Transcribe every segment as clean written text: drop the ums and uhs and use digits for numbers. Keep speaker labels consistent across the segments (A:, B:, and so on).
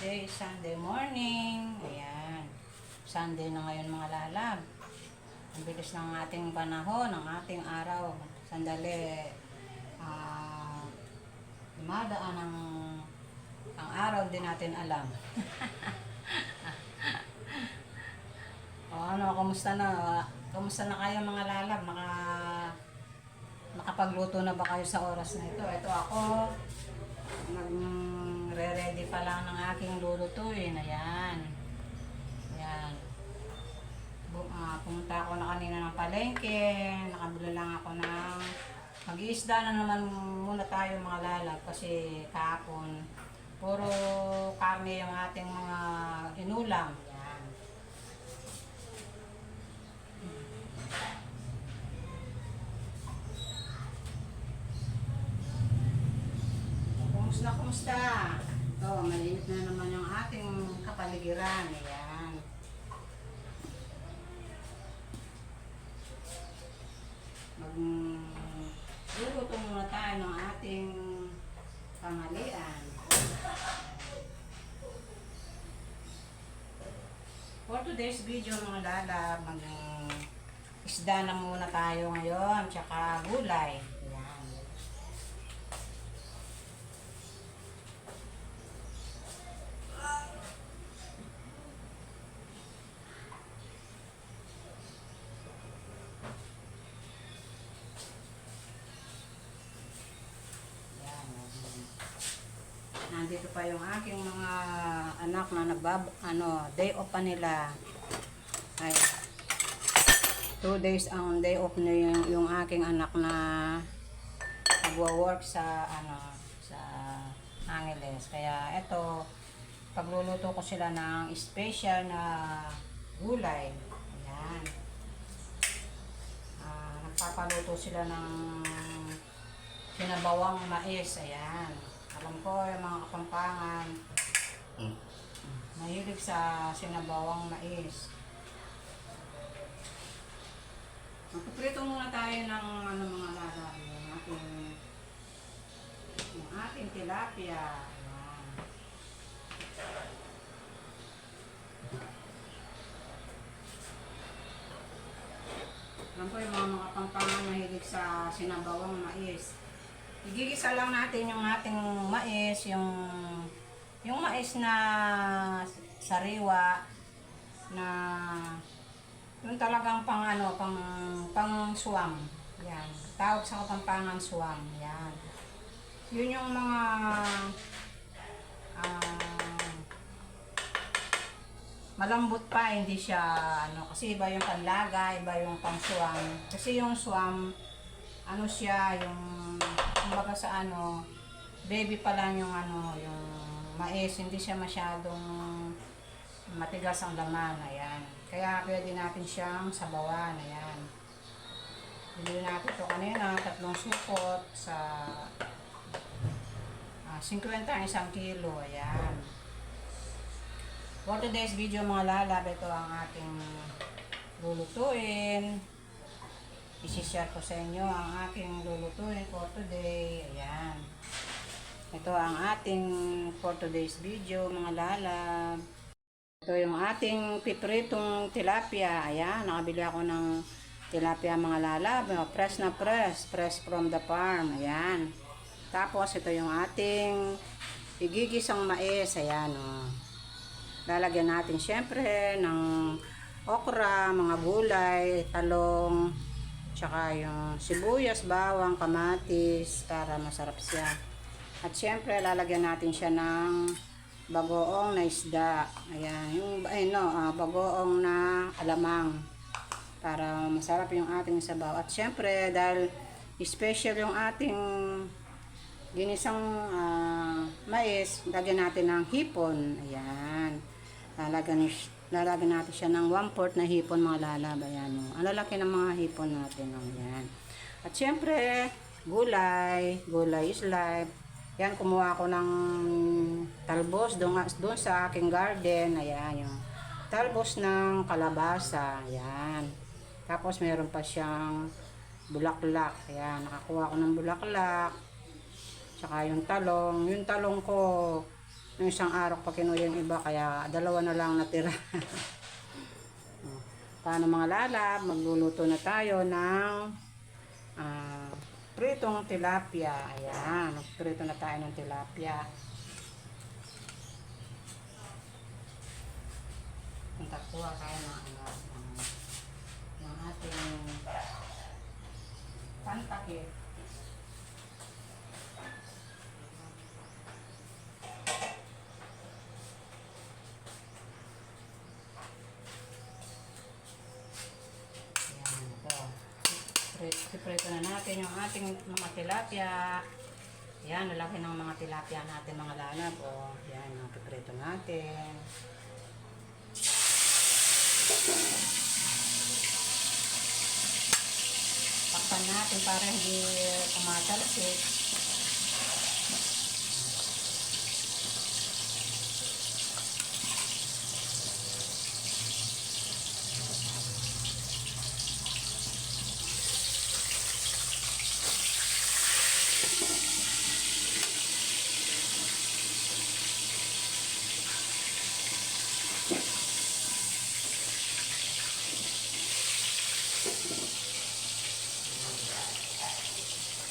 A: Today is Sunday morning. Ayan. Sunday na ngayon mga lalab. Ang bilis ng ating panahon, ng ating araw. Sandali. Dumadaan ang araw din natin alam. Ano, kumusta na? Kumusta na kayo mga lalab? Nakapagluto na ba kayo sa oras na ito? Ito ako. Nagre-ready pa lang ng aking lulutuin. Ayan. Ayan. Pumunta ako na kanina ng palengke. Nakabili lang ako ng mag-iisda na naman muna tayo mga lalab kasi kahapon puro karne yung ating mga inulam. Ayan. Kumusta? Ito, maliit na naman yung ating kapaligiran. Ayan. Magluluto muna tayo ng ating tanghalian. For today's video mga lalab, isda na muna tayo ngayon, tsaka gulay. Ayan. Nandito pa yung aking mga anak na day off pa nila. Ay, 2 days ang day off na yung aking anak na nagwo-work sa sa Angeles. Kaya eto, pagluluto ko sila ng special na gulay. Ayan. Nagpapaluto sila ng sinabawang mais. Ayan. Alam ko yung mga Kapampangan mahilig sa sinabawang mais. Magpiprito muna tayo ng mga lalab, yung ating tilapia. Ayan. Alam ko yung mga Kapampangan mahilig sa sinabawang mais. Igigisa lang natin yung ating mais, yung mais na sariwa na yung talagang pang suwam. Yan. Tawag sa Kapampangan suwam. Yan. Yun yung mga malambot pa, hindi siya kasi iba yung panlaga, iba yung pang suwam. Kasi yung suwam siya yung kumbaga sa baby pa lang yung yung mais, hindi siya masyadong matigas ang laman. Ayan. Kaya pwede natin siyang sabawan. Ayan. Bili natin ito kanina, 3 supot sa 50 ang 1 kilo. Ayan. For today's video mga lalab, ito ang ating lulutuin. I-share ko sa inyo ang aking lulutuin for today. Ayan. Ito ang ating for today's video mga lalab. Ito yung ating pipritong tilapia. Ayan. Nakabili ako ng tilapia mga lalab. Fresh na fresh. Fresh from the farm. Ayan. Tapos ito yung ating igigisang mais. Ayan. Lalagyan natin syempre ng okra, mga gulay, talong, tsaka yung sibuyas, bawang, kamatis para masarap siya. At syempre lalagyan natin siya ng bagoong na isda. Ayan, yung bagoong na alamang para masarap yung ating sabaw. At syempre dahil special yung ating ginisang mais, lagyan natin ng hipon. Ayan. Lalagyan natin siya ng 1/4 na hipon mga lalab. Ayan. Ang lalaki ng mga hipon natin. Ayan. At syempre, gulay. Gulay is life. Yan, kumuha ako ng talbos doon sa aking garden. Ayan. Yung talbos ng kalabasa. Ayan. Tapos meron pa siyang bulaklak. Ayan. Nakakuha ko ng bulaklak. Tsaka yung talong. Yung talong ko, Yung isang araw pa kinuha yung iba, kaya dalawa na lang natira. Paano mga lalab, magluluto na tayo ng pritong tilapia. Ayan, prito na tayo ng tilapia. Kuha tayo ng ating pantakip. Prito na natin yung ating mga tilapia. Yan, lalaki ng mga tilapia natin mga lalab. O, yan, yung piprito natin. Takpan natin para hindi kumatalsik.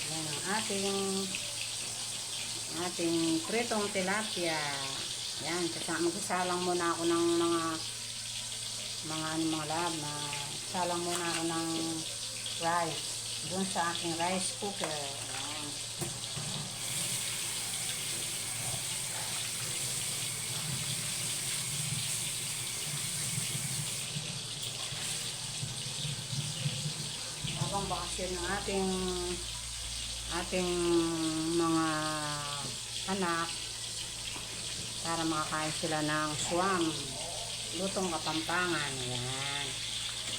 A: Yan ang ating pritong tilapia. Yan, magsasalang muna ako ng mga lab na salang muna ako ng rice doon sa aking rice cooker. Yan. Habang bakasyon ng ating mga anak para makakain sila ng swam, lutong Kapampangan. Ayan.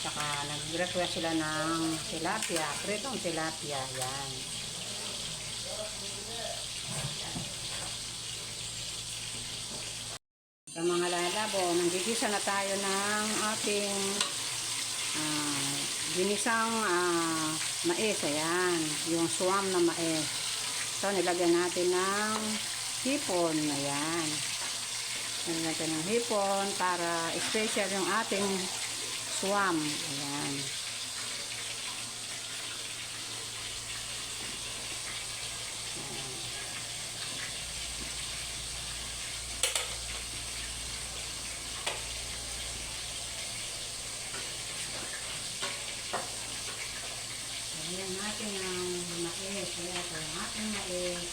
A: Saka nag-request sila ng tilapia, pritong tilapia. Yan. Sa mga lalabo, nanggigisa na tayo ng ating ginisang mais. Ayan, yung swam na mais. So, nilagyan natin ng hipon. Ayan. Nilagyan ng hipon para special yung ating swam. Ayan. Ayan natin ang mais. Ayan ito ang ating mais.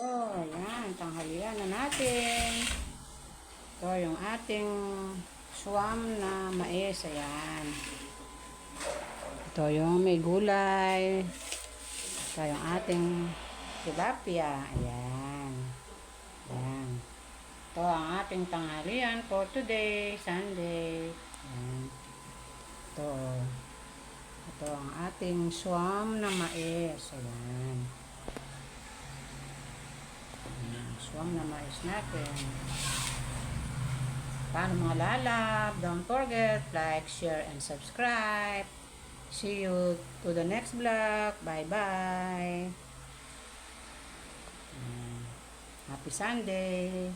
A: Oh, ayan, tanghalian na natin. Ito yung ating swam na mais. Ayan. Ito yung may gulay. Ito yung ating tilapia. Ayan. Ayan. Ito ang ating tanghalian for today, Sunday. Ayan. Ito ang ating swam na mais. Ayan. Swam na mais natin. Paano mga lalab? Don't forget, like, share, and subscribe. See you to the next vlog. Bye-bye. Happy Sunday.